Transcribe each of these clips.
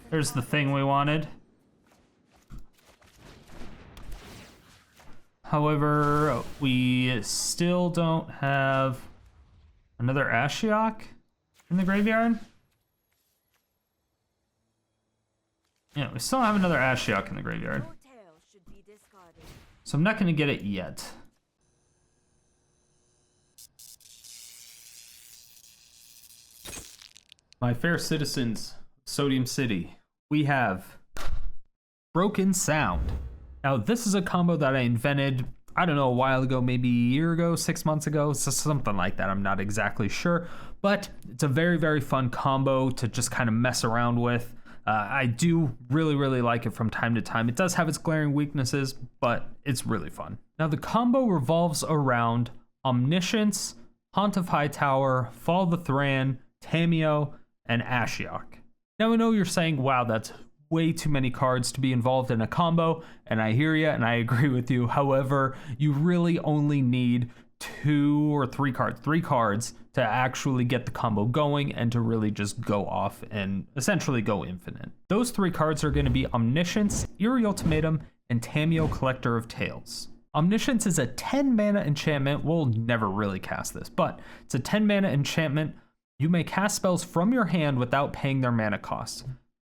There's the thing we wanted. However, we still don't have another Ashiok in the graveyard. Yeah, we still have another Ashiok in the graveyard. So I'm not going to get it yet. My fair citizens, Sodium City, we have Broken Sound. Now, this is a combo that I invented, I don't know, a while ago, maybe a year ago, 6 months ago, so something like that. I'm not exactly sure, but it's a very, very fun combo to just kind of mess around with. I do really, really like it from time to time. It does have its glaring weaknesses, but it's really fun. Now, the combo revolves around Omniscience, Haunt of Hightower, Fall of the Thran, Tamiyo, and Ashiok. Now, I know you're saying, wow, that's way too many cards to be involved in a combo, and I hear you, and I agree with you. However, you really only need 2 or 3 cards, 3 cards to actually get the combo going and to really just go off and essentially go infinite. Those 3 cards are going to be Omniscience, Eerie Ultimatum, and Tamiyo, Collector of Tales. Omniscience is a 10 mana enchantment. We'll never really cast this, but it's a 10 mana enchantment. You may cast spells from your hand without paying their mana cost.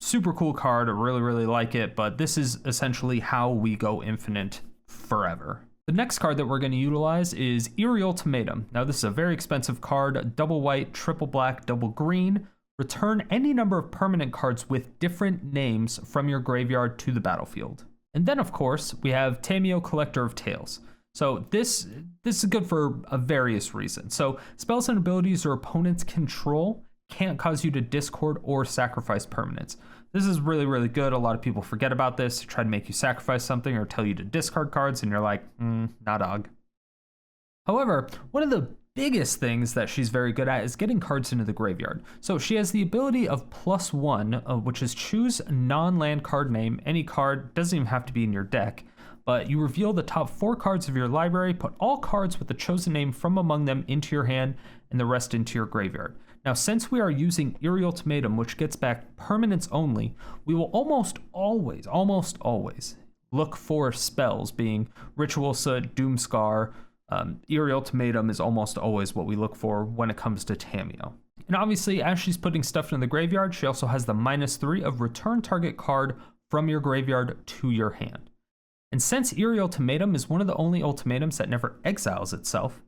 Super cool card, I really, really like it, but this is essentially how we go infinite forever. The next card that we're going to utilize is Eerie Ultimatum. Now, this is a very expensive card, double white, triple black, double green. Return any number of permanent cards with different names from your graveyard to the battlefield. And then, of course, we have Tamiyo, Collector of Tales. So this is good for various reasons. So spells and abilities your opponents control can't cause you to discard or sacrifice permanents. This is really, really good. A lot of people forget about this, try to make you sacrifice something or tell you to discard cards, and you're like, nah dog. However, one of the biggest things that she's very good at is getting cards into the graveyard. So she has the ability of +1, which is choose a non-land card name. Any card, doesn't even have to be in your deck, but you reveal the top 4 cards of your library, put all cards with the chosen name from among them into your hand, and the rest into your graveyard. Now, since we are using Eerie Ultimatum, which gets back permanents only, we will almost always look for spells, being Ritual Soot, Doomscar. Eerie Ultimatum is almost always what we look for when it comes to Tamiyo. And obviously, as she's putting stuff in the graveyard, she also has the -3 of return target card from your graveyard to your hand. And since Eerie Ultimatum is one of the only ultimatums that never exiles itself,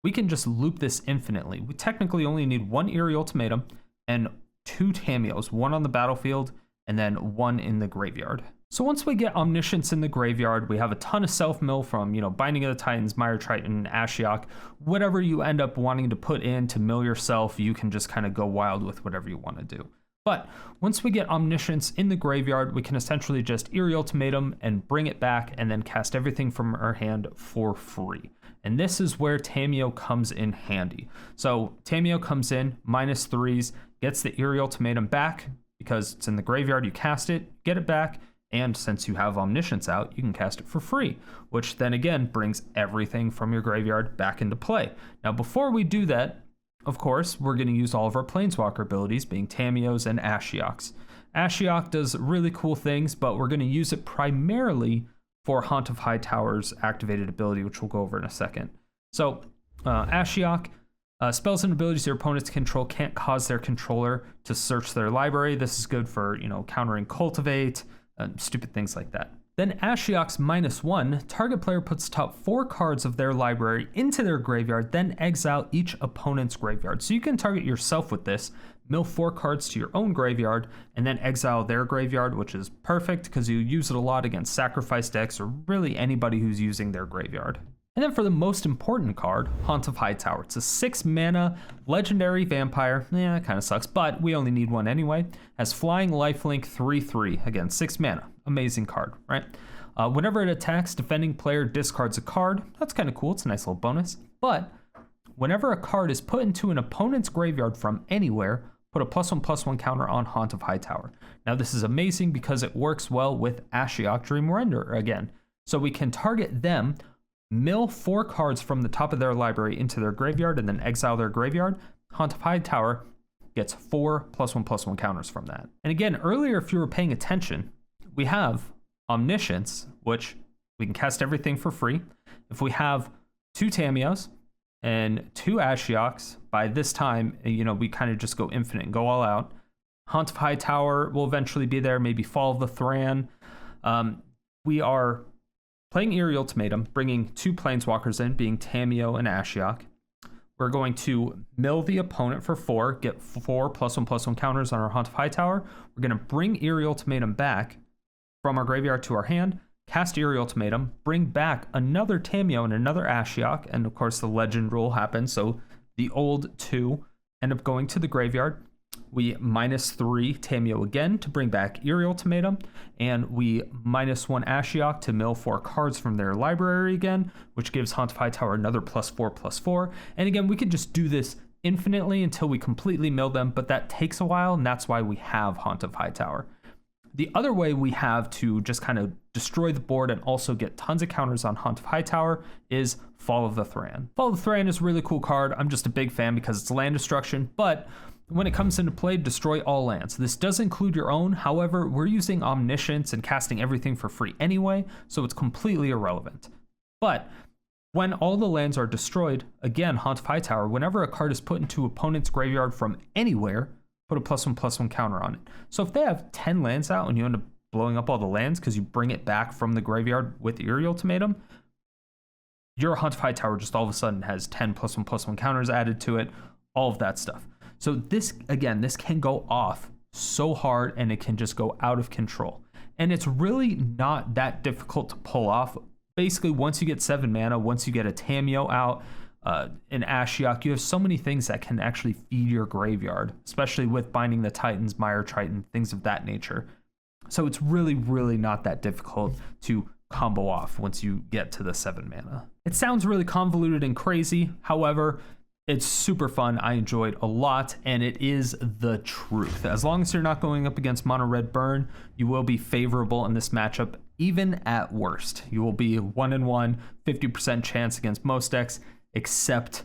we can just loop this infinitely. We technically only need 1 Eerie Ultimatum and 2 Tamiyos, 1 on the battlefield and then 1 in the graveyard. So once we get Omniscience in the graveyard, we have a ton of self-mill from, Binding of the Titans, Mire Triton, Ashiok. Whatever you end up wanting to put in to mill yourself, you can just kind of go wild with whatever you want to do. But once we get Omniscience in the graveyard, we can essentially just Eerie Ultimatum and bring it back and then cast everything from our hand for free. And this is where Tamiyo comes in handy. So Tamiyo comes in, -3s, gets the Eerie Ultimatum back because it's in the graveyard, you cast it, get it back, and since you have Omniscience out, you can cast it for free, which then again brings everything from your graveyard back into play. Now, before we do that, of course, we're going to use all of our Planeswalker abilities, being Tamiyos and Ashioks. Ashiok does really cool things, but we're going to use it primarily for Haunt of Hightower's activated ability, which we'll go over in a second. So, Ashiok, spells and abilities your opponents control can't cause their controller to search their library. This is good for, countering Cultivate, stupid things like that. Then Ashiok's -1, target player puts top 4 cards of their library into their graveyard, then exile each opponent's graveyard. So you can target yourself with this, mill 4 cards to your own graveyard, and then exile their graveyard, which is perfect because you use it a lot against sacrifice decks or really anybody who's using their graveyard. And then for the most important card, Haunt of Hightower. It's a 6 mana legendary vampire. It kind of sucks, but we only need 1 anyway. Has flying lifelink 3/3. Again, 6 mana. Amazing card, right? Whenever it attacks, defending player discards a card. That's kind of cool. It's a nice little bonus. But whenever a card is put into an opponent's graveyard from anywhere, put a +1/+1 counter on Haunt of Hightower. Now this is amazing because it works well with Ashiok Dream Render again. So we can target them, mill 4 cards from the top of their library into their graveyard, and then exile their graveyard. Haunt of Hightower gets 4 +1/+1 counters from that. And again, earlier, if you were paying attention, we have Omniscience, which we can cast everything for free. If we have 2 Tamiyos and 2 Ashioks, by this time, you know, we kind of just go infinite and go all out. Haunt of Hightower will eventually be there, maybe Fall of the Thran. We are playing Eerie Ultimatum, bringing 2 Planeswalkers in, being Tamiyo and Ashiok. We're going to mill the opponent for 4, get 4 +1/+1 counters on our Haunt of Hightower. We're going to bring Eerie Ultimatum back from our graveyard to our hand, cast Eerie Ultimatum, bring back another Tamiyo and another Ashiok, and of course the legend rule happens, so the old 2 end up going to the graveyard. We -3 Tamiyo again to bring back Eerie Ultimatum, and we -1 Ashiok to mill 4 cards from their library again, which gives Haunt of Hightower another +4/+4. And again, we could just do this infinitely until we completely mill them, but that takes a while, and that's why we have Haunt of Hightower. The other way we have to just kind of destroy the board and also get tons of counters on Haunt of Hightower is Fall of the Thran. Fall of the Thran is a really cool card. I'm just a big fan because it's land destruction, but when it comes into play, destroy all lands. This does include your own. However, we're using Omniscience and casting everything for free anyway, so it's completely irrelevant. But when all the lands are destroyed, again, Haunt of Hightower, whenever a card is put into opponent's graveyard from anywhere, put a +1/+1 counter on it. So if they have 10 lands out and you end up blowing up all the lands because you bring it back from the graveyard with Eerie Ultimatum, your Haunt of Hightower just all of a sudden has 10 +1/+1 counters added to it, all of that stuff. So this, again, this can go off so hard and it can just go out of control. And it's really not that difficult to pull off. Basically, once you get 7 mana, once you get a Tamiyo out, an Ashiok, you have so many things that can actually feed your graveyard, especially with Binding the Titans, Mire Triton, things of that nature. So it's really, really not that difficult to combo off once you get to the 7 mana. It sounds really convoluted and crazy. However, it's super fun. I enjoyed a lot, and it is the truth. As long as you're not going up against mono red burn, you will be favorable in this matchup, even at worst. You will be 1-1, 50% chance against most decks, except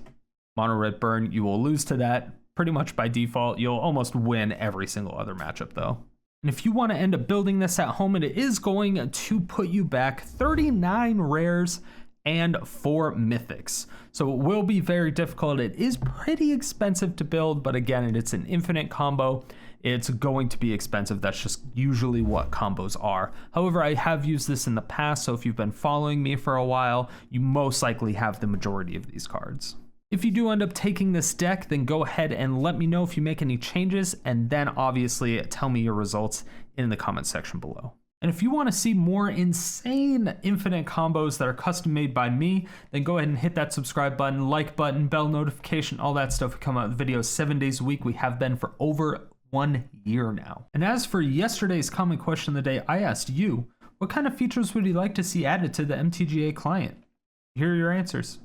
mono red burn. You will lose to that pretty much by default. You'll almost win every single other matchup, though. And if you want to end up building this at home, it is going to put you back 39 rares and 4 mythics. So it will be very difficult. It is pretty expensive to build, but again, it's an infinite combo. It's going to be expensive. That's just usually what combos are. However, I have used this in the past, so if you've been following me for a while, you most likely have the majority of these cards. If you do end up taking this deck, then go ahead and let me know if you make any changes, and then obviously tell me your results in the comment section below. And if you want to see more insane infinite combos that are custom made by me, then go ahead and hit that subscribe button, like button, bell notification, all that stuff. We come out with videos 7 days a week. We have been for over 1 year now. And as for yesterday's comment question of the day, I asked you, what kind of features would you like to see added to the MTGA client? Here are your answers.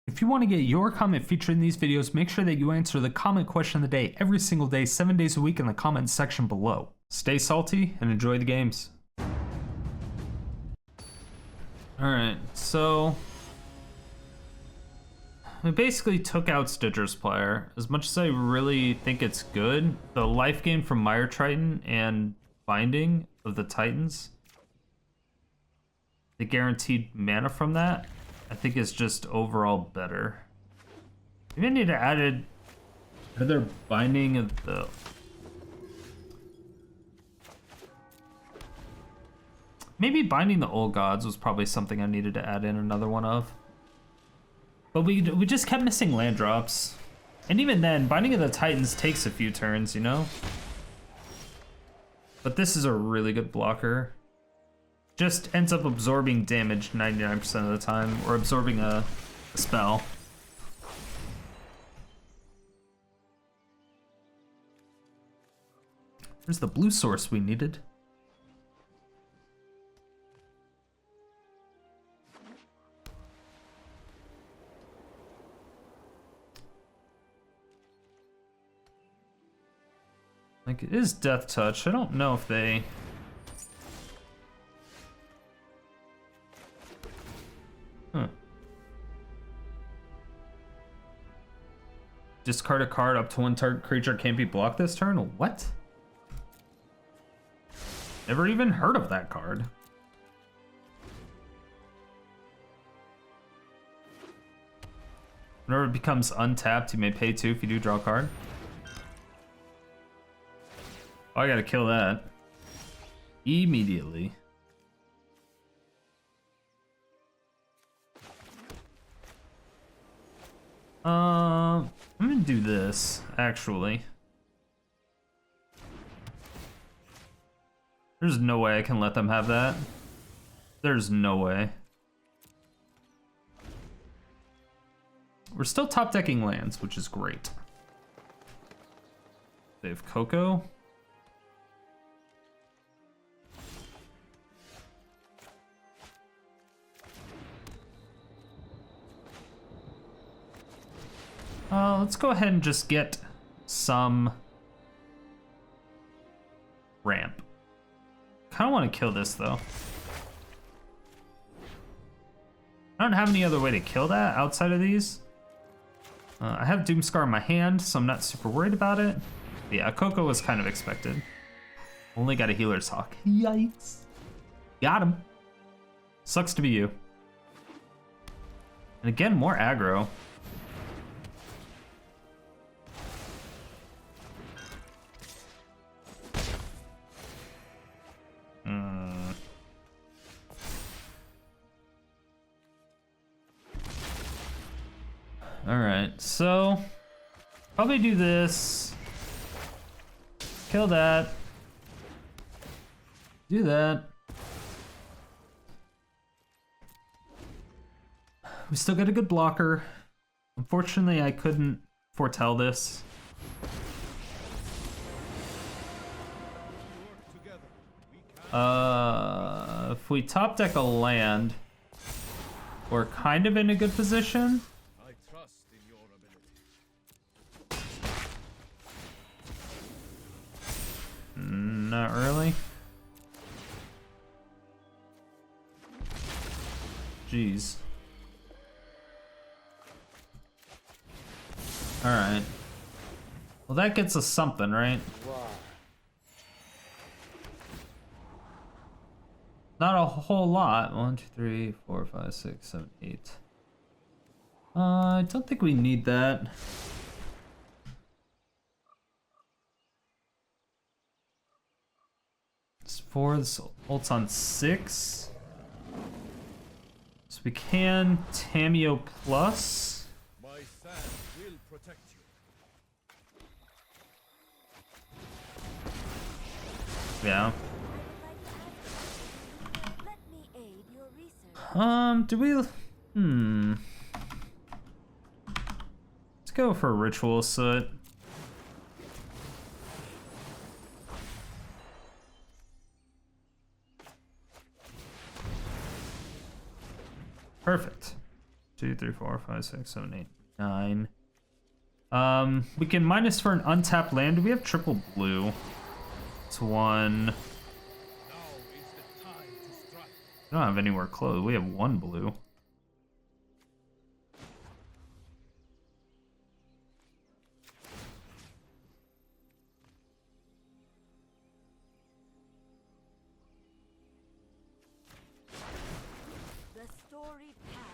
If you want to get your comment featured in these videos, make sure that you answer the comment question of the day every single day, 7 days a week in the comment section below. Stay salty and enjoy the games. Alright, so we basically took out Stitcher's Player. As much as I really think it's good, the life gain from Mire Triton and Binding of the Titans, the guaranteed mana from that, I think is just overall better. Maybe I need to add another Binding of the... Maybe Binding the Old Gods was probably something I needed to add in another one of. But we just kept missing land drops. And even then, Binding of the Titans takes a few turns, you know? But this is a really good blocker. Just ends up absorbing damage 99% of the time, or absorbing a spell. There's the blue source we needed. Like, it is Death Touch. I don't know if they... Huh. Discard a card up to one target creature can't be blocked this turn? What? Never even heard of that card. Whenever it becomes untapped, you may pay 2 if you do draw a card. Oh, I gotta kill that. Immediately. I'm gonna do this, actually. There's no way I can let them have that. There's no way. We're still top decking lands, which is great. They have Coco. Let's go ahead and just get some ramp. Kind of want to kill this though. I don't have any other way to kill that outside of these. I have Doomscar in my hand, so I'm not super worried about it. But yeah, Coco was kind of expected. Only got a Healer's Hawk. Yikes. Got him. Sucks to be you. And again, more aggro. Alright, so probably do this. Kill that. Do that. We still get a good blocker. Unfortunately, I couldn't foretell this. If we top deck a land, we're kind of in a good position. Not really. Jeez. Alright. Well, that gets us something, right? Not a whole lot. 1, 2, 3, 4, 5, 6, 7, 8. I don't think we need that. It's 4, this ult's on 6. So we can Tamiyo plus. My sand will protect you. Yeah. Do we... Let's go for Ritual Soot. Perfect. 2, 3, 4, 5, 6, 7, 8, 9. We can minus for an untapped land. Do we have triple blue? It's 1. I don't have anywhere close. We have 1 blue.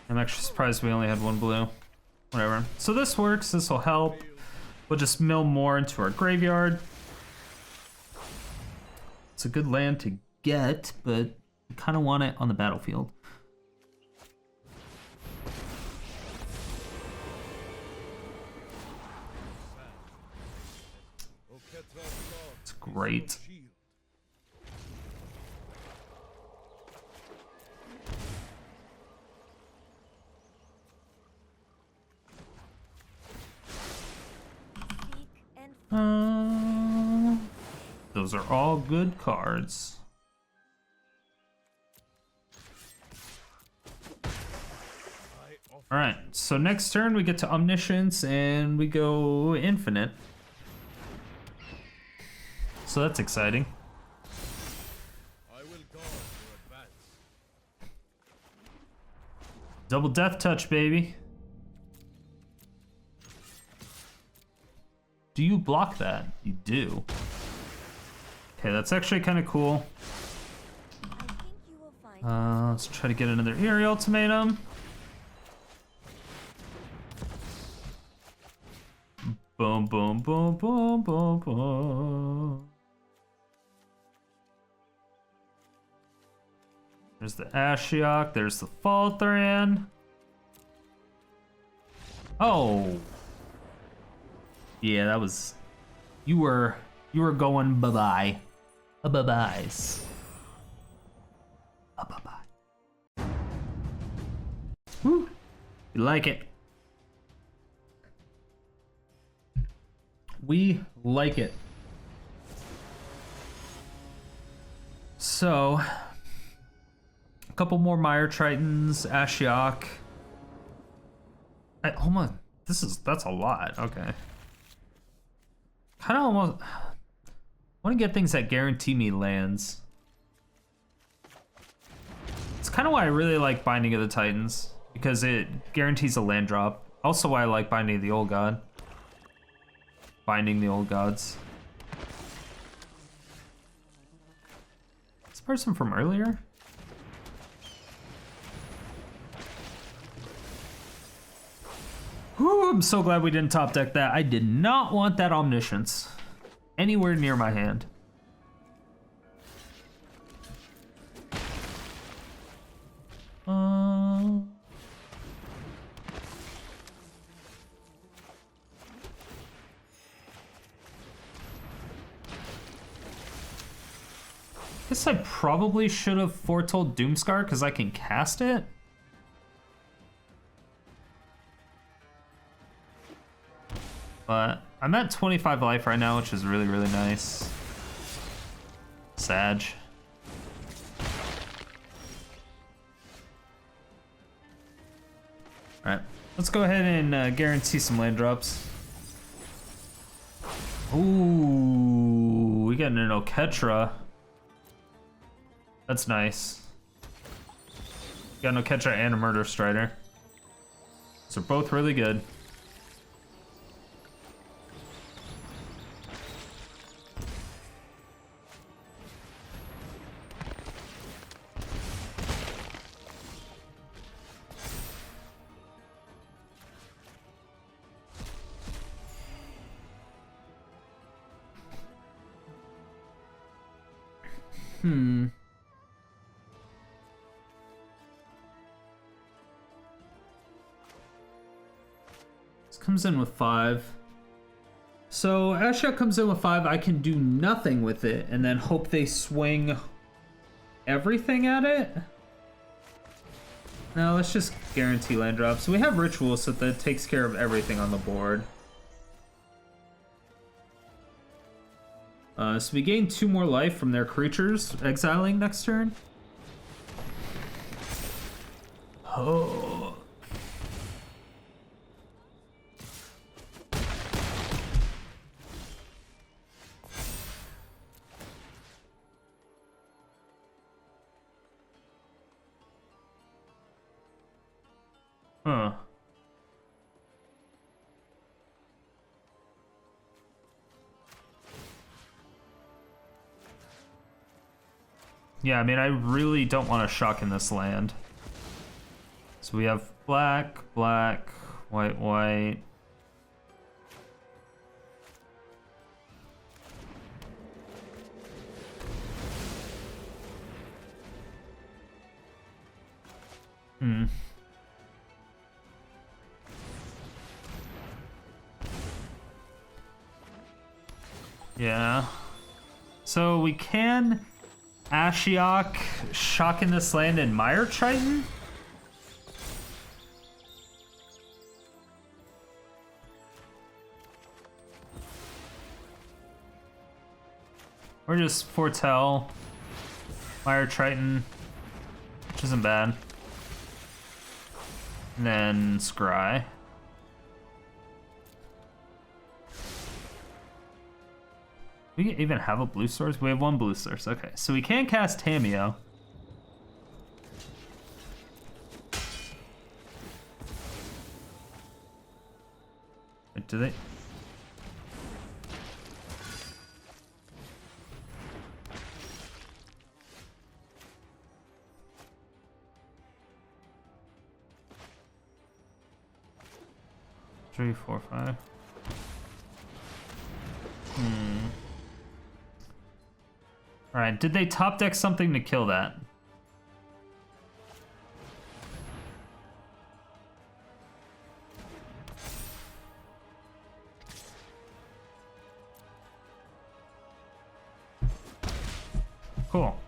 I'm actually surprised we only had 1 blue. Whatever. So this works. This will help. We'll just mill more into our graveyard. It's a good land to get, but I kind of want it on the battlefield. It's great. Those are all good cards. Alright, so next turn we get to Omniscience and we go Infinite. So that's exciting. I will go for advance. Double death touch, baby. Do you block that? You do. Okay, that's actually kind of cool. Let's try to get another Eerie Ultimatum. Boom, boom, boom, boom, boom, boom. There's the Ashiok, there's the Falthran. Oh. Yeah, that was... You were going bye-bye. Bye-byes. Bye-bye. Woo. You like it. We like it. So, a couple more Mire Tritons, Ashiok. Hold on, that's a lot. Okay. Kind of almost want to get things that guarantee me lands. It's kind of why I really like Binding of the Titans, because it guarantees a land drop. Also why I like Binding of the Old God. Binding the Old Gods. This person from earlier? Whew, I'm so glad we didn't top deck that. I did not want that Omniscience anywhere near my hand. Guess I probably should have foretold Doomscar because I can cast it. But I'm at 25 life right now, which is really, really nice. Sag. Alright, let's go ahead and guarantee some land drops. Ooh, we got an Oketra. That's nice. Got an Oketra and a Murder Strider. So both really good. This comes in with 5. So Ashiok comes in with 5. I can do nothing with it and then hope they swing everything at it. No, let's just guarantee land drops. So we have Ritual, so that takes care of everything on the board. So we gain 2 more life from their creatures exiling next turn. Oh. Huh. Yeah, I mean, I really don't want to shock in this land. So we have black, black, white, white. Yeah. So we can Ashiok shock in this land and Mire Triton. Or just foretell Mire Triton, which isn't bad. And then scry. We even have a blue source? We have 1 blue source. Okay, so we can cast Tamiyo. Wait, do they? Three, four, five. Alright, did they top deck something to kill that? Cool.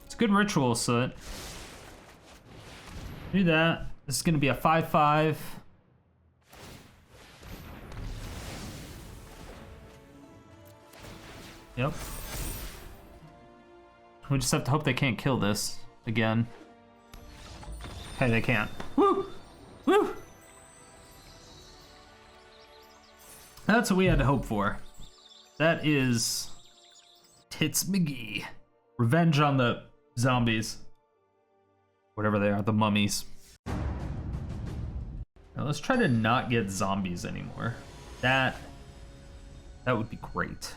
It's a good ritual, Soot. Do that. This is gonna be a 5/5. Yep. We just have to hope they can't kill this again. Okay, they can't. Woo! Woo! That's what we had to hope for. That is Tits McGee. Revenge on the zombies. Whatever they are, the mummies. Now let's try to not get zombies anymore. That would be great.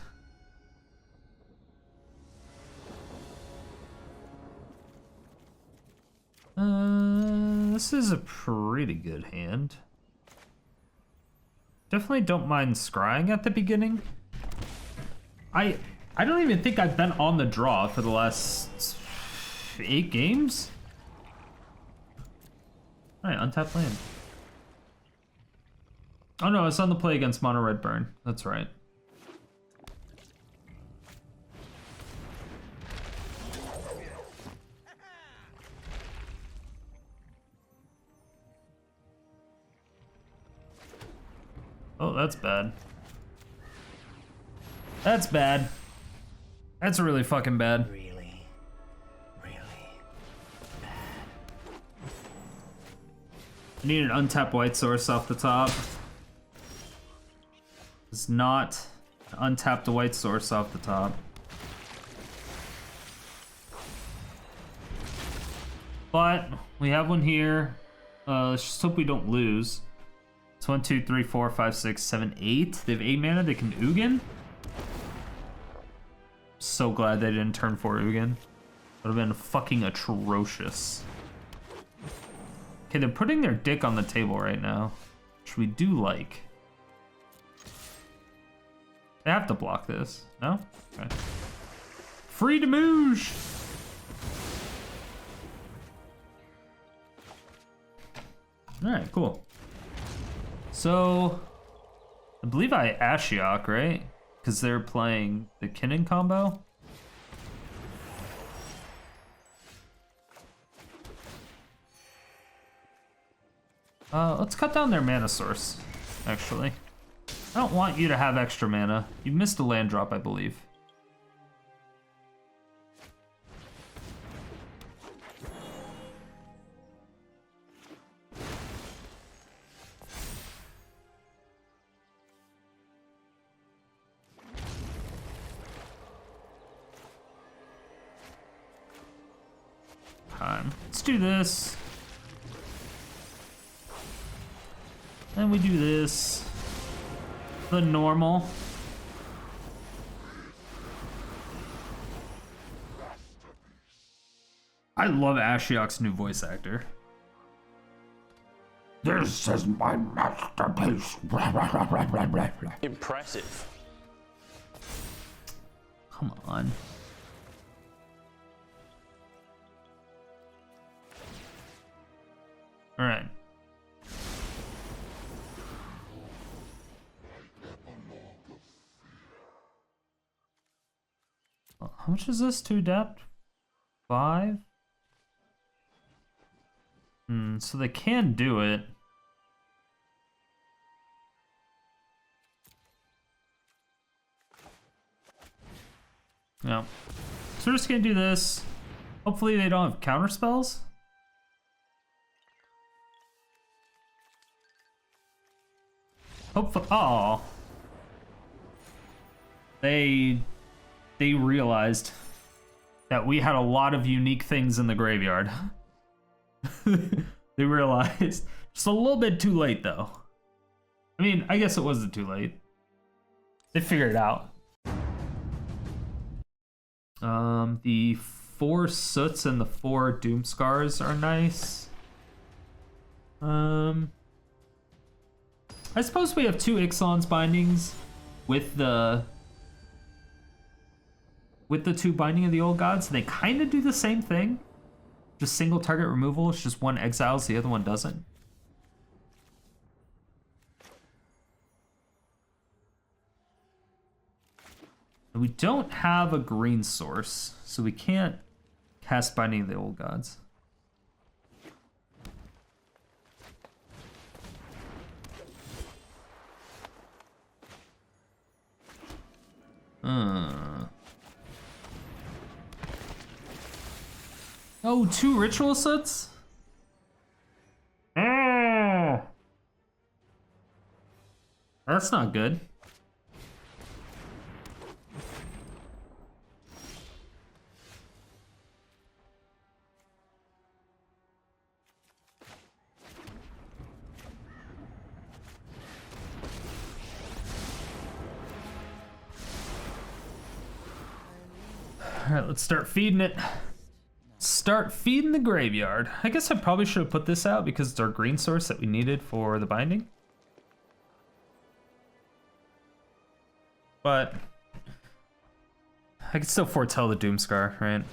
This is a pretty good hand. Definitely don't mind scrying at the beginning. I don't even think I've been on the draw for the last 8 games. Alright, untapped land. Oh no, it's on the play against Mono Red Burn. That's right. Oh, that's bad. That's bad. That's really fucking bad. Really bad. I need an untapped white source off the top. It's not untapped white source off the top. But we have one here. Let's just hope we don't lose. It's 1, 2, 3, 4, 5, 6, 7, 8. They have 8 mana. They can Ugin. So glad they didn't turn 4 Ugin. Would have been fucking atrocious. Okay, they're putting their dick on the table right now, which we do like. They have to block this. No? Okay. Free to Mooge! Alright, cool. So, I believe I Ashiok, right? Because they're playing the Kinnan combo. Let's cut down their mana source, actually. I don't want you to have extra mana. You missed a land drop, I believe. Let's do this. Then we do this. The normal. I love Ashiok's new voice actor. This is my masterpiece. Impressive. Come on. All right. How much is this to adapt? 5? So they can do it. No. So we're just gonna do this. Hopefully they don't have counter spells. Hopefully, oh, they realized. that we had a lot of unique things in the graveyard. They realized just a little bit too late, though. I mean, I guess it wasn't too late. They figured it out. The 4 Soots and the 4 Doom Scars are nice. I suppose we have 2 Ixalan's bindings with the 2 Binding of the Old Gods. They kind of do the same thing. Just single target removal. It's just one exiles, the other one doesn't. And we don't have a green source, so we can't cast Binding of the Old Gods. Oh, 2 ritual sets? That's not good. Alright, let's start feeding it. Start feeding the graveyard. I guess I probably should have put this out because it's our green source that we needed for the binding. But I can still foretell the Doomscar, right?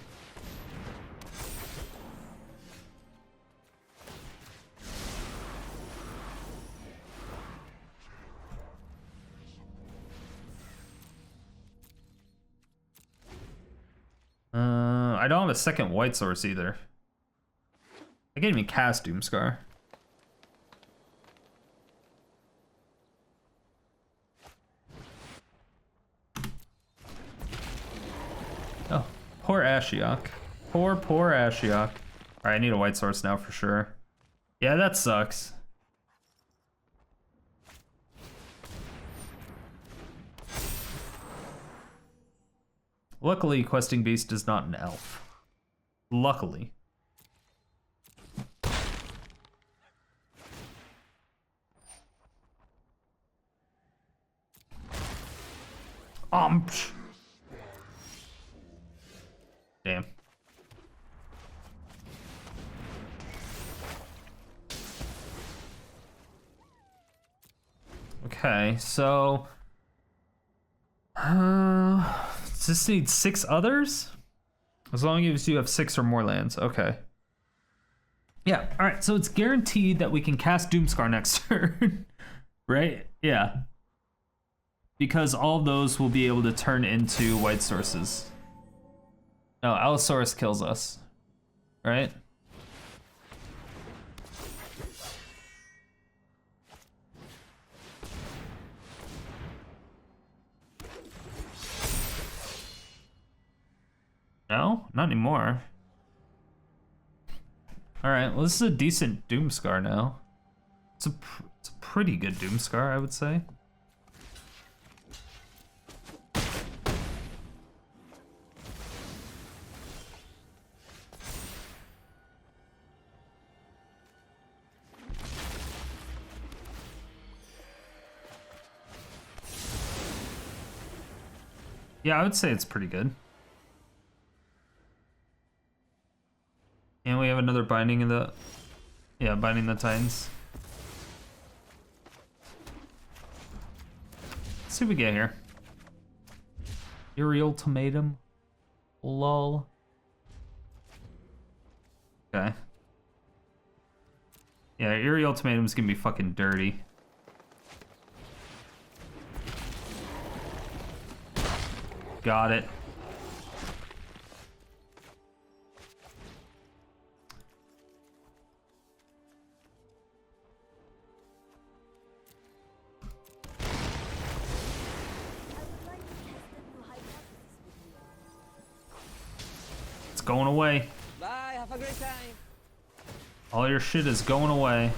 I don't have a second white source either. I can't even cast Doomscar. Oh, poor Ashiok. Poor Ashiok. Alright, I need a white source now for sure. Yeah, that sucks. Luckily, Questing Beast is not an elf. Luckily. Damn. Okay, so does this need 6 others? As long as you have 6 or more lands. Okay. Yeah, alright, so it's guaranteed that we can cast Doomscar next turn. Right? Yeah. Because all of those will be able to turn into white sources. No, Allosaurus kills us. Right? No? Not anymore. Alright, well this is a decent Doomscar now. It's a pretty good Doomscar, I would say. Yeah, I would say it's pretty good. And we have another binding of the... Yeah, binding the Titans. Let's see what we get here. Eerie Ultimatum. Lol. Okay. Yeah, Eerie Ultimatum's gonna be fucking dirty. Got it. It's going away. Bye, have a great time. All your shit is going away.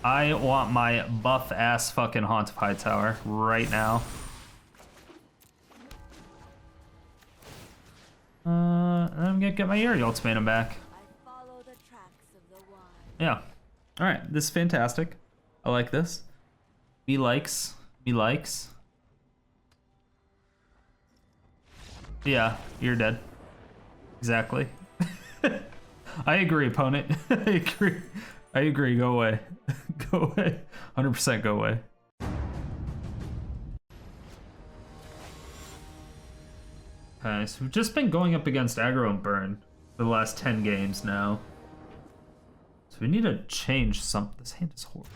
I want my buff ass fucking Haunt of Hightower right now. get my Eerie Ultimatum back. I follow the tracks of the wild. Yeah. All right, this is fantastic. I like this. Me likes. Me likes. Yeah, you're dead. Exactly. I agree, opponent. I agree. I agree. Go away. Go away. 100% go away. Okay, so we've just been going up against Aggro and Burn for the last 10 games now. So we need to change something. This hand is horrible.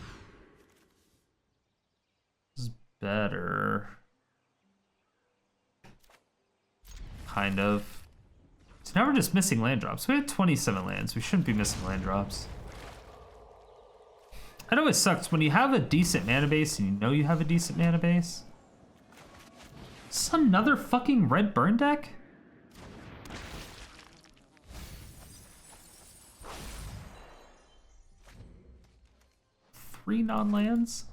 This is better. Kind of. So now we're just missing land drops. We have 27 lands. We shouldn't be missing land drops. It always sucks when you have a decent mana base and you know you have a decent mana base. Is this another fucking red burn deck? Three non-lands?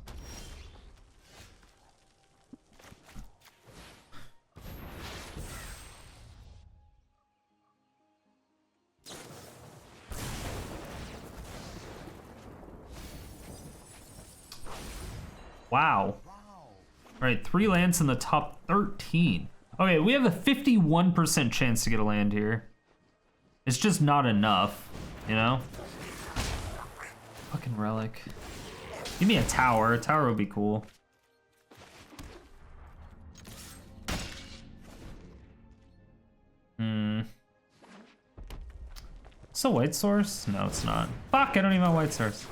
Wow. Alright, 3 lands in the top 13. Okay, we have a 51% chance to get a land here. It's just not enough, you know? Fucking relic. Give me a tower. A tower would be cool. It's a white source? No, it's not. Fuck, I don't even have white source.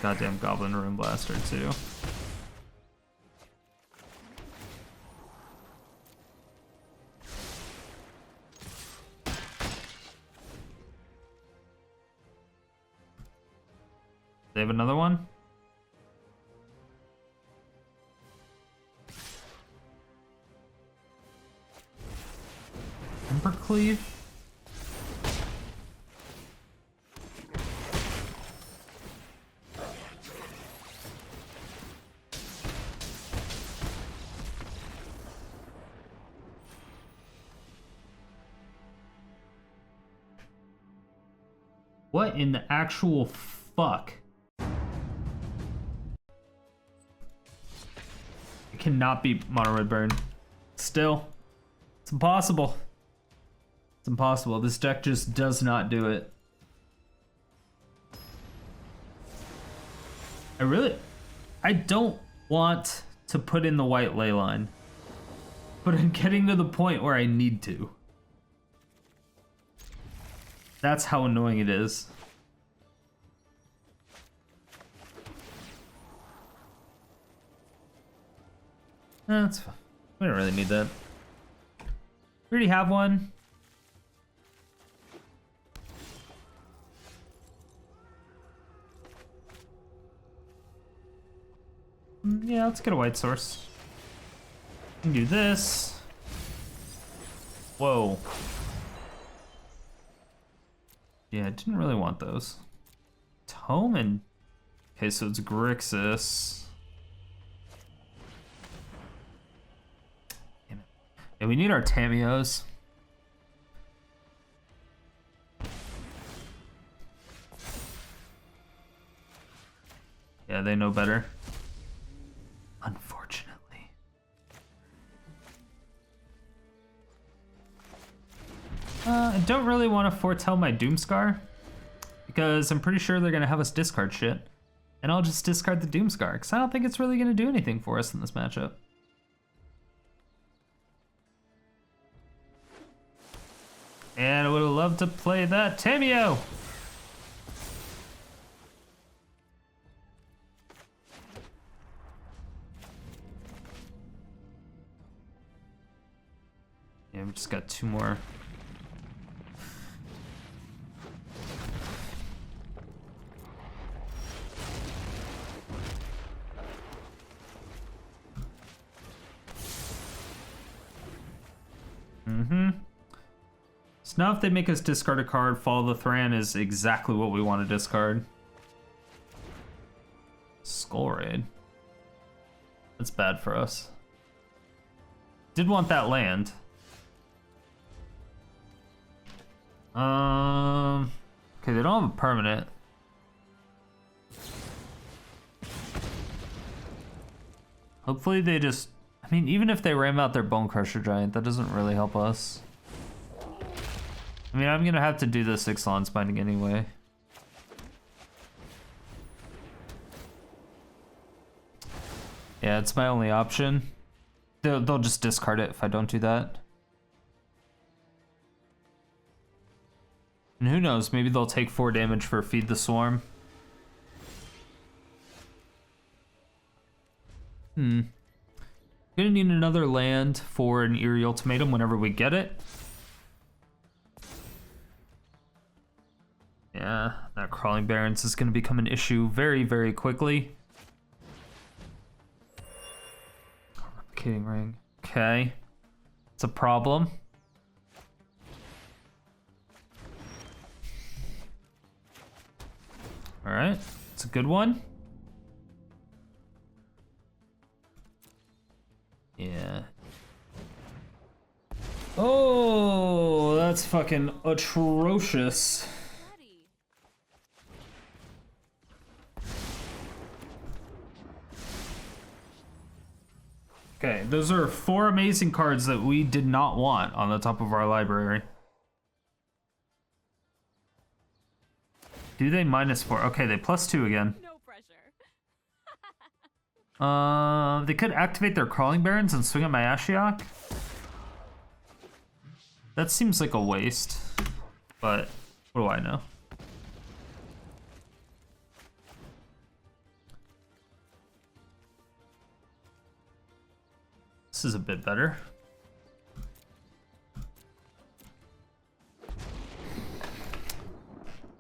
Goddamn Goblin Rune Blaster too. They have another one? Embercleave? What in the actual fuck? It cannot be mono red burn. Still, it's impossible. It's impossible. This deck just does not do it. I don't want to put in the white ley line, but I'm getting to the point where I need to. That's how annoying it is. That's fine. We don't really need that. We already have one. Yeah, let's get a white source. We can do this. Whoa. Yeah, I didn't really want those. Tome and... Okay, so it's Grixis. Damn it. Yeah, we need our Tamiyos. Yeah, they know better. Unfortunately. I don't really want to foretell my Doomscar, because I'm pretty sure they're going to have us discard shit. And I'll just discard the Doomscar, because I don't think it's really going to do anything for us in this matchup. And I would have loved to play that Tamiyo! Yeah, we just got 2 more. So now if they make us discard a card, Follow the Thran is exactly what we want to discard. Skull Raid. That's bad for us. Did want that land. Okay, they don't have a permanent. Hopefully they just... I mean, even if they ram out their Bone Crusher Giant, that doesn't really help us. I mean, I'm gonna have to do this Ixalan's Binding anyway. Yeah, it's my only option. They'll just discard it if I don't do that. And who knows, maybe they'll take 4 damage for Feed the Swarm. Gonna need another land for an Eerie Ultimatum whenever we get it. Yeah, that Crawling Barrens is gonna become an issue very, very quickly. Replicating Ring. Okay. It's a problem. Alright, it's a good one. Yeah. Oh, that's fucking atrocious. Okay, those are 4 amazing cards that we did not want on the top of our library. Do they -4? Okay, they +2 again. No pressure. They could activate their Crawling Barrens and swing at my Ashiok. That seems like a waste, but what do I know? This is a bit better.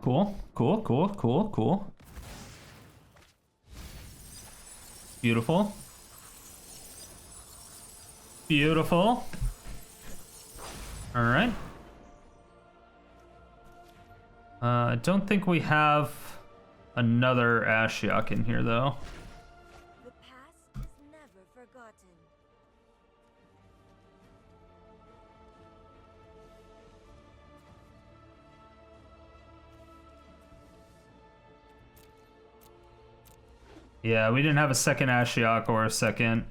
Cool, cool, cool, cool, cool. Beautiful. Beautiful. All right. I don't think we have another Ashiok in here, though. The past is never forgotten. Yeah, we didn't have a second Ashiok or a second.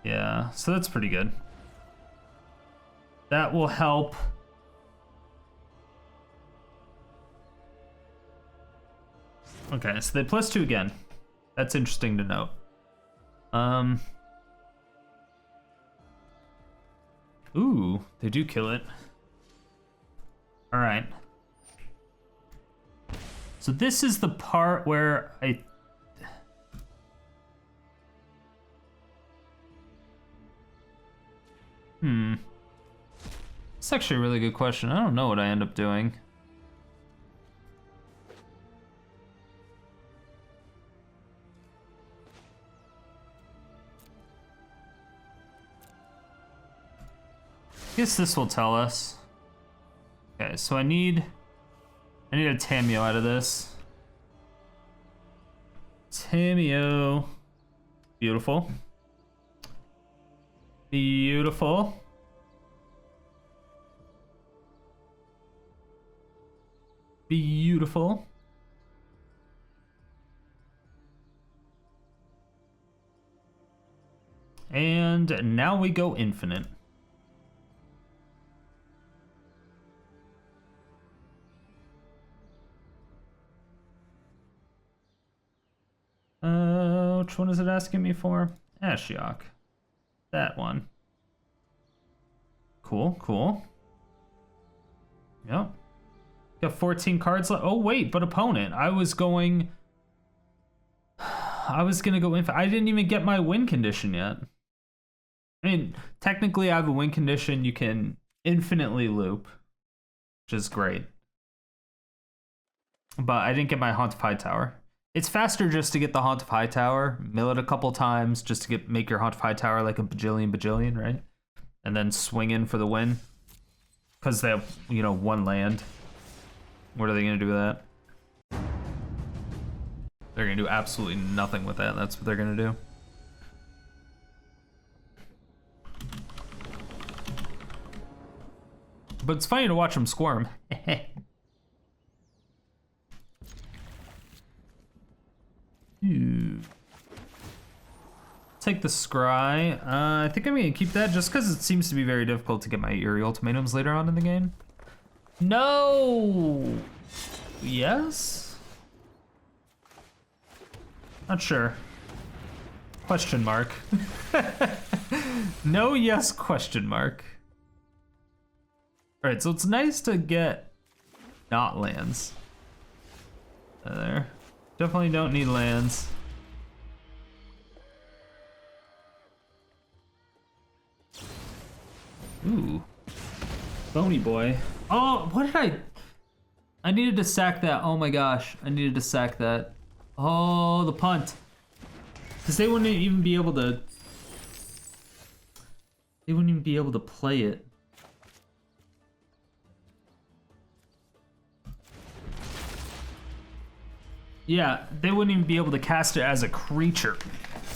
Yeah, so that's pretty good. That will help. Okay, so they +2 again. That's interesting to note. Ooh, they do kill it. All right. So this is the part where It's actually a really good question. I don't know what I end up doing. I guess this will tell us. Okay, so I need a Tamiyo out of this. Tamiyo. Beautiful. Beautiful. Beautiful. And now we go infinite. Which one is it asking me for? Ashiok. That one. Cool, cool. Yep. Got 14 cards left. Oh, wait, but opponent. I was gonna go infinite. I didn't even get my win condition yet. I mean, technically I have a win condition. You can infinitely loop, which is great. But I didn't get my Haunt of Hightower. It's faster just to get the Haunt of Hightower, mill it a couple times just to make your Haunt of Hightower like a bajillion, right? And then swing in for the win. Because they have, you know, one land. What are they going to do with that? They're going to do absolutely nothing with that. That's what they're going to do. But it's funny to watch them squirm. Ooh. Take the scry. I think I'm gonna keep that just because it seems to be very difficult to get my Eerie Ultimatums later on in the game. No! Yes? Not sure. Question mark. No, yes, question mark. Alright, so it's nice to get not lands. There. Definitely don't need lands. Ooh. Bony boy. Oh, what did I needed to sack that. Oh my gosh. I needed to sack that. Oh, the punt. Because they wouldn't even be able to... They wouldn't even be able to play it. Yeah, they wouldn't even be able to cast it as a creature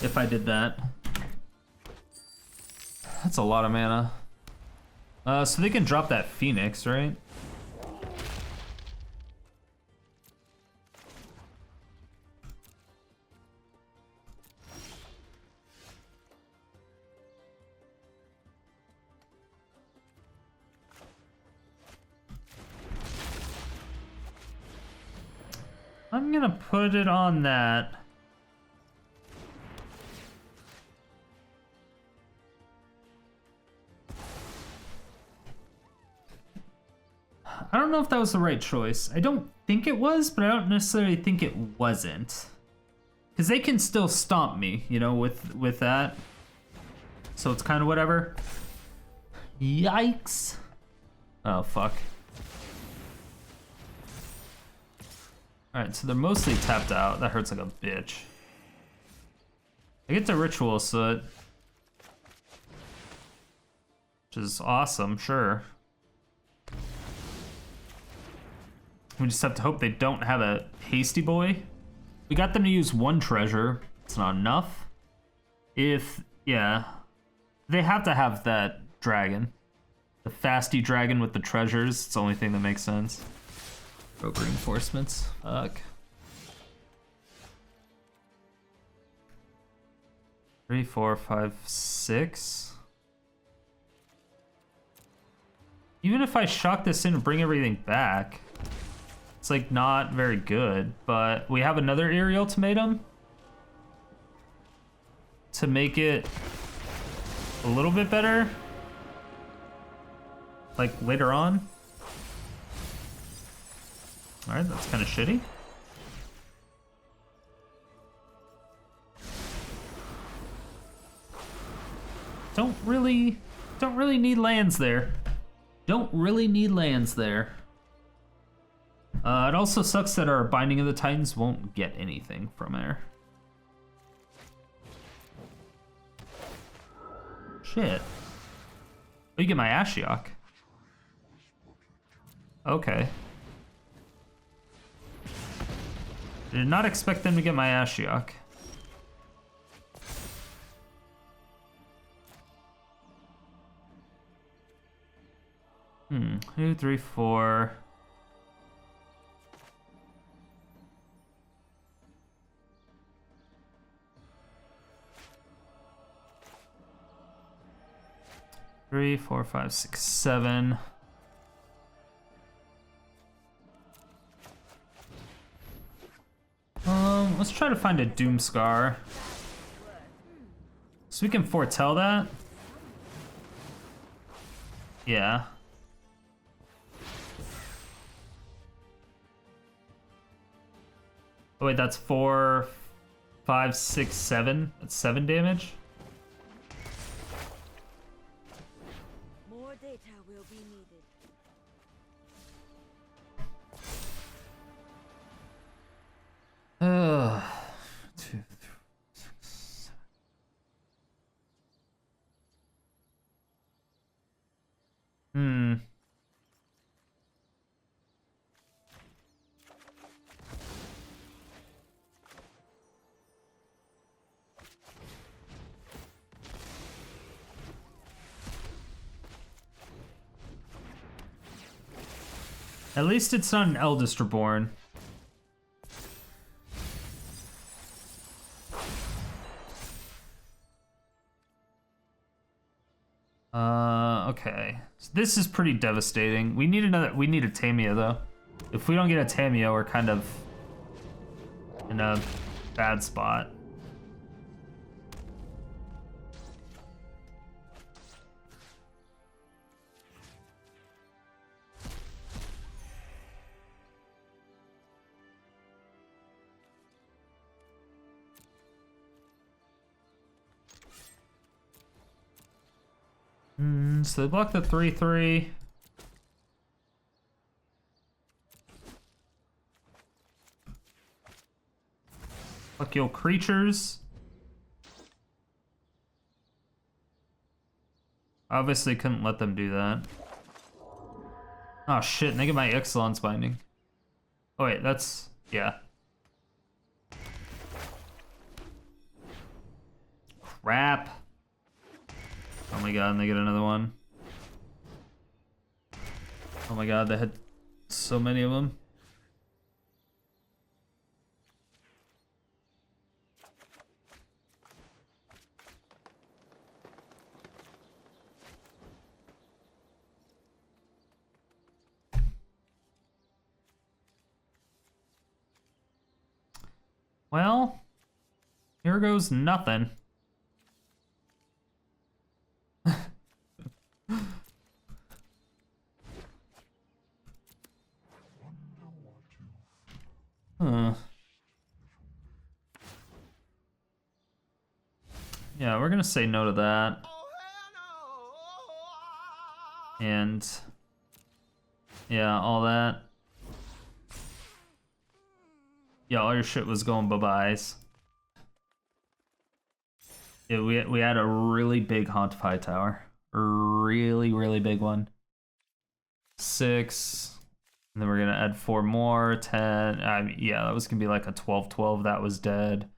if I did that. That's a lot of mana. So they can drop that Phoenix, right? I'm gonna put it on that. I don't know if that was the right choice. I don't think it was, but I don't necessarily think it wasn't. Because they can still stomp me, you know, with that. So it's kind of whatever. Yikes. Oh, fuck. Alright, so they're mostly tapped out. That hurts like a bitch. I get to Ritual Soot. Which is awesome, sure. We just have to hope they don't have a Hasty Boy. We got them to use one treasure. It's not enough. Yeah. They have to have that dragon. The Fasty dragon with the treasures. It's the only thing that makes sense. Broke reinforcements. Fuck. 3, 4, 5, 6. Even if I shock this in and bring everything back, it's like not very good. But we have another Eerie Ultimatum to make it a little bit better. Like later on. Alright, that's kind of shitty. Don't really need lands there. Don't really need lands there. It also sucks that our Binding of the Titans won't get anything from there. Shit. Oh, you get my Ashiok. Okay. I did not expect them to get my Ashiok. 2, 3, 4. Three, 4, 5, 6, 7. Let's try to find a Doomscar. So we can foretell that. Yeah. Oh wait, that's 4, 5, 6, 7. That's 7 damage. More data will be needed. Ugh. 2, 3, 6, 7. At least it's not an Eldest Reborn. Okay. So this is pretty devastating. We need a Tamiyo though. If we don't get a Tamiyo, we're kind of in a bad spot. So they block the 3/3. Fuck your creatures. Obviously couldn't let them do that. Oh shit, and they get my Ixalan's binding. Oh wait, that's, yeah. Crap. Oh my god, and they get another one. Oh my god, they had so many of them. Well, here goes nothing. Yeah, we're gonna say no to that. And yeah, all that. Yeah, all your shit was going bye-byes. Yeah, we had a really big Haunt of Hightower. Really big one. 6. And then we're gonna add 4 more, 10. Yeah, that was gonna be like a 12/12. That was dead.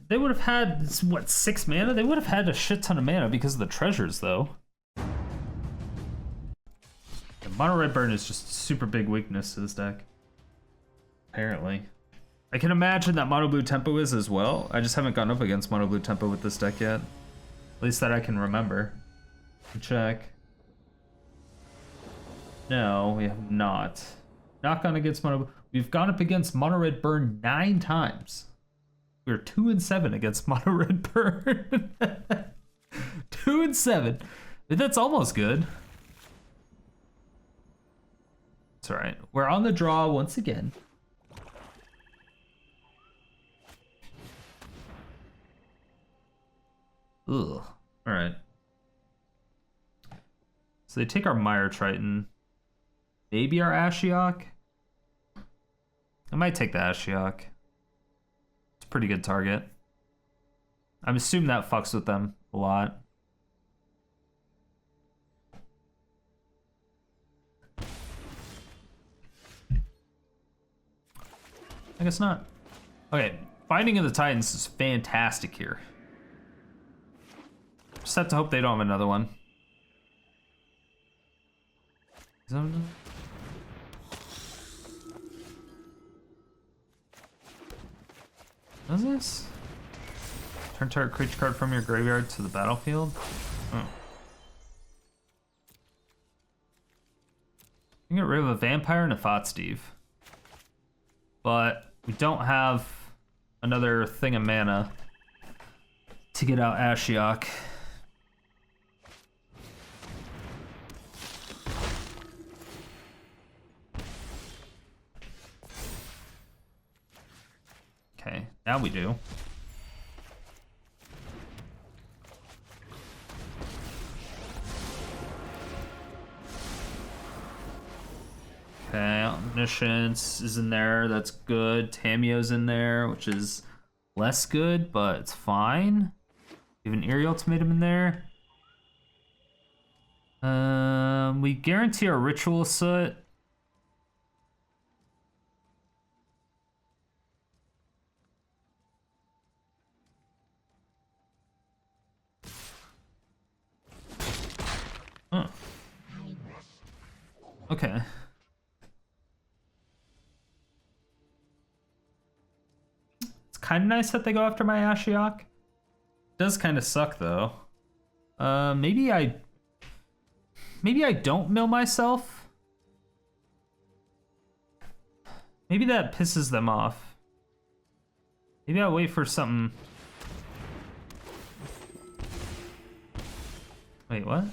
They would have had, what, 6 mana? They would have had a shit ton of mana because of the treasures, though. The mono red burn is just a super big weakness to this deck. Apparently. I can imagine that mono blue tempo is as well. I just haven't gone up against mono blue tempo with this deck yet. At least that I can remember. Check. No, we have not. Not gone against mono blue. We've gone up against mono red burn 9 times. We're 2-7 against mono red burn. 2-7. That's almost good. It's all right. We're on the draw once again. Ugh. All right. So they take our Mire Triton. Maybe our Ashiok. I might take the Ashiok. It's a pretty good target. I'm assuming that fucks with them a lot. I guess not. Okay, Binding of the Titans is fantastic here. Just have to hope they don't have another one. Is that another? What is this? Turn target creature card from your graveyard to the battlefield? Oh. You can get rid of a vampire and a Thought Steve. But we don't have another thing of mana to get out Ashiok. Okay, now we do. Okay, Omniscience is in there, that's good. Tamiyo's in there, which is less good, but it's fine. We have an Eerie Ultimatum in there. We guarantee our Ritual Soot. Huh. Okay. kind of nice that they go after my Ashiok. Does kind of suck though. Maybe I don't mill myself. Maybe that pisses them off. Maybe I'll wait for something. Wait, what?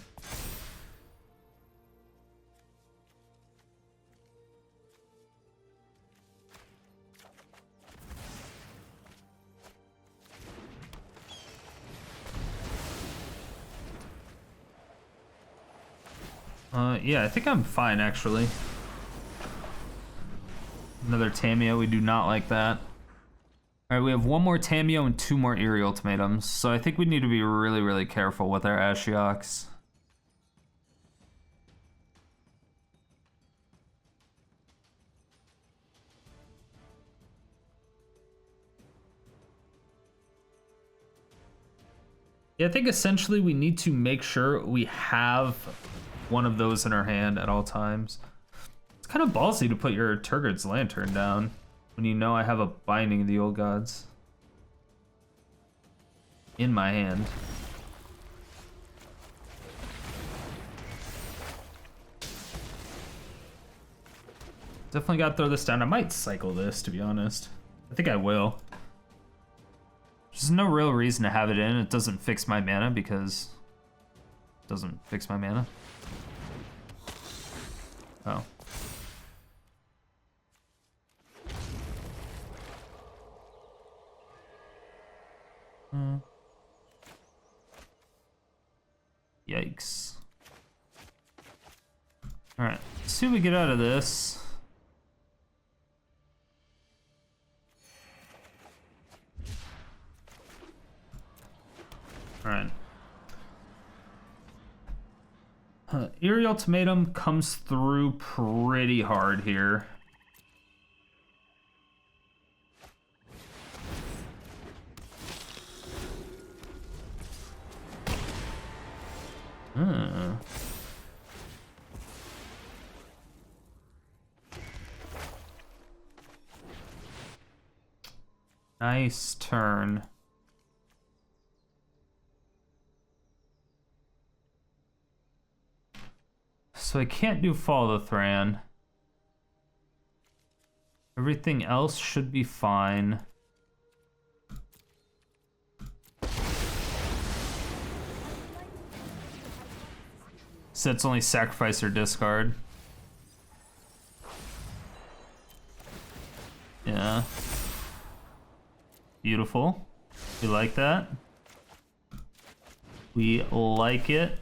Yeah, I think I'm fine actually. Another Tamiyo, we do not like that. Alright, we have one more Tamiyo and 2 more Eerie Ultimatums, so I think we need to be really, really careful with our Ashioks. Yeah, I think essentially we need to make sure we have one of those in our hand at all times. It's kind of ballsy to put your Turgid's Lantern down when you know I have a Binding of the Old Gods in my hand. Definitely gotta throw this down. I might cycle this, to be honest. I think I will. There's no real reason to have it in. It doesn't fix my mana because it doesn't fix my mana. Oh. Yikes. Alright, let's see what we get out of this. Alright. Eerie Ultimatum comes through pretty hard here. Nice turn. So I can't do Fall of the Thran. Everything else should be fine. So it's only sacrifice or discard. Yeah. Beautiful. We like that. We like it.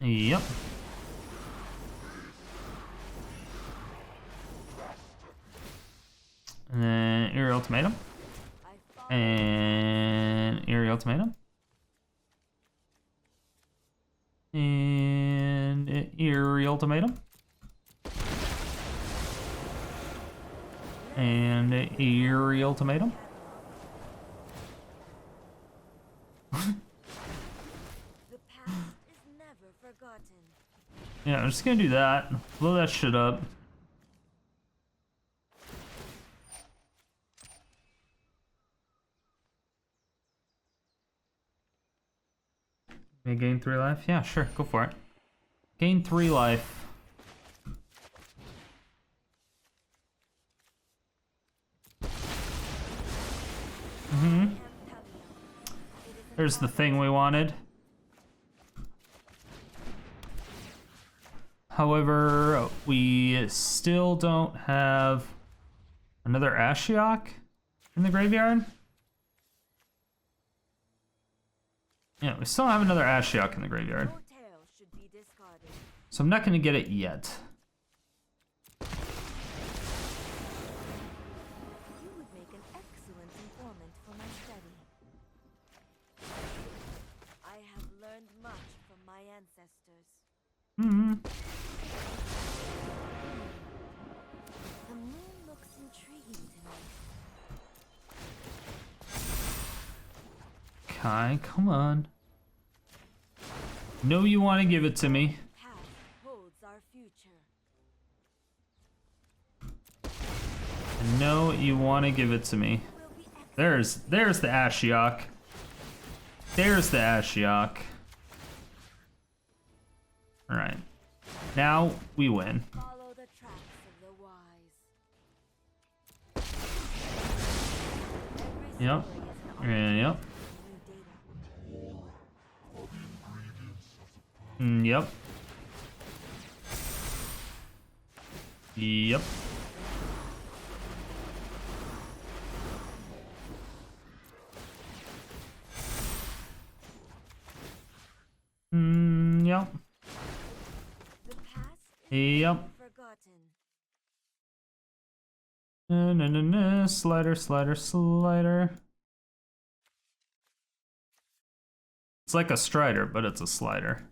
Yep. And then Eerie Ultimatum. And Eerie Ultimatum. And Eerie Ultimatum. And Eerie Ultimatum. Yeah, I'm just gonna do that. Blow that shit up. May I gain 3 life? Yeah, sure, go for it. Gain 3 life. There's the thing we wanted. However, we still don't have another Ashiok in the graveyard. Yeah, we still don't have another Ashiok in the graveyard. So I'm not going to get it yet. You would make an excellent informant for my study. I have learned much from my ancestors. The moon looks intriguing tonight. Kai, come on. Know you want to give it to me. Past holds our future. you want to give it to me. There's the Ashiok. There's the Ashiok. All right. Now we win. Follow the tracks of the wise. Yep. Yep. Yep. Yep. Yep. The past Yep. forgotten. No. Slider. It's like a strider, but it's a slider.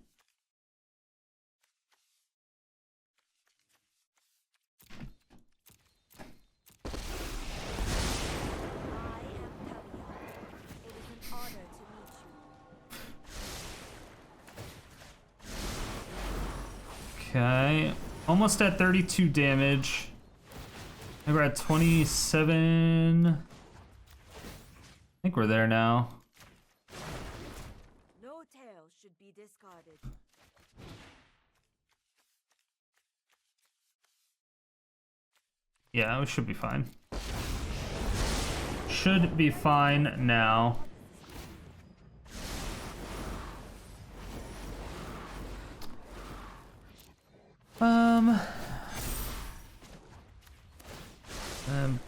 I am Tamiyo. It is an honor to meet you. Okay. Almost at 32 damage. And we're at 27. I think we're there now. No tail should be discarded. Yeah, we should be fine. Should be fine now.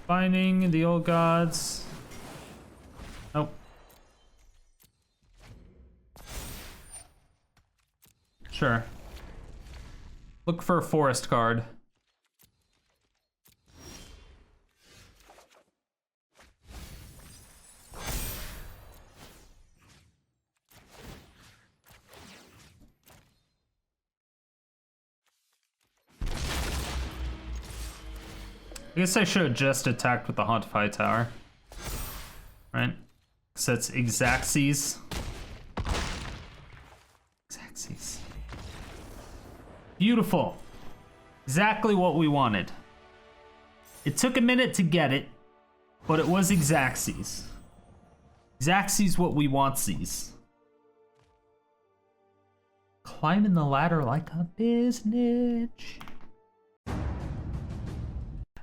Binding the old gods. Nope. Sure. Look for a forest card. I guess I should have just attacked with the Haunt of Hightower. Right? Because that's Xaxes. Xaxes. Beautiful. Exactly what we wanted. It took a minute to get it, but it was Xaxes. Xaxes what we want sees. Climbing the ladder like a business.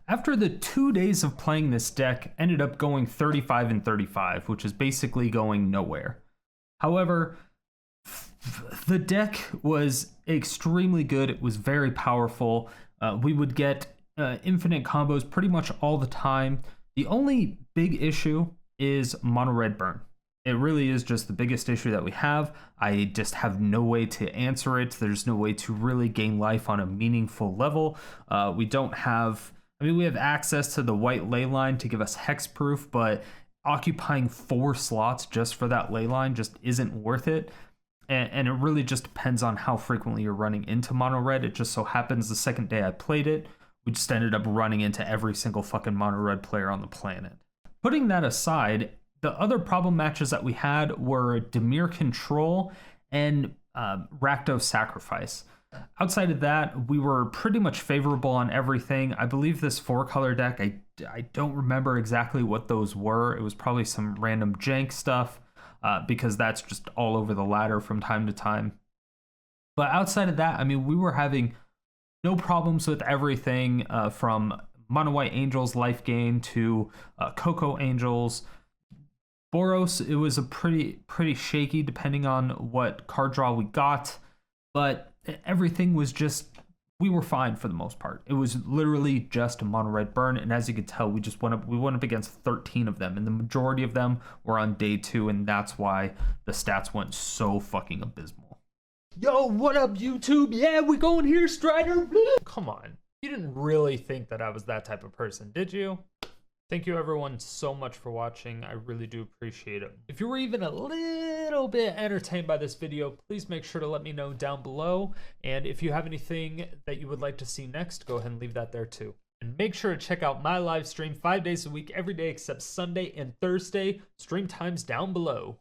After the 2 days of playing this deck, ended up going 35 and 35, which is basically going nowhere. However, the deck was extremely good. It was very powerful. We would get infinite combos pretty much all the time. The only big issue is mono red burn. It really is just the biggest issue that we have. I just have no way to answer it. There's no way to really gain life on a meaningful level. We don't have... I mean, we have access to the white ley line to give us hexproof, but occupying 4 slots just for that ley line just isn't worth it. And it really just depends on how frequently you're running into mono red. It just so happens the second day I played it, we just ended up running into every single fucking mono red player on the planet. Putting that aside, the other problem matches that we had were Dimir Control and Rakdos Sacrifice. Outside of that, we were pretty much favorable on everything. I believe this 4-color deck, I don't remember exactly what those were. It was probably some random jank stuff because that's just all over the ladder from time to time. But outside of that, I mean, we were having no problems with everything from Mono White Angels life gain to Coco Angels. Boros, it was a pretty shaky depending on what card draw we got, but everything was just, we were fine for the most part. It was literally just a mono red burn, and as you could tell, we went up against 13 of them, and the majority of them were on day 2, and that's why the stats went so fucking abysmal. Yo, what up, YouTube? Yeah, we going here, Strider. Come on, you didn't really think that I was that type of person, did you? Thank you everyone so much for watching. I really do appreciate it. If you were even a little bit entertained by this video, please make sure to let me know down below. And if you have anything that you would like to see next, go ahead and leave that there too. And make sure to check out my live stream 5 days a week, every day except Sunday and Thursday. Stream times down below.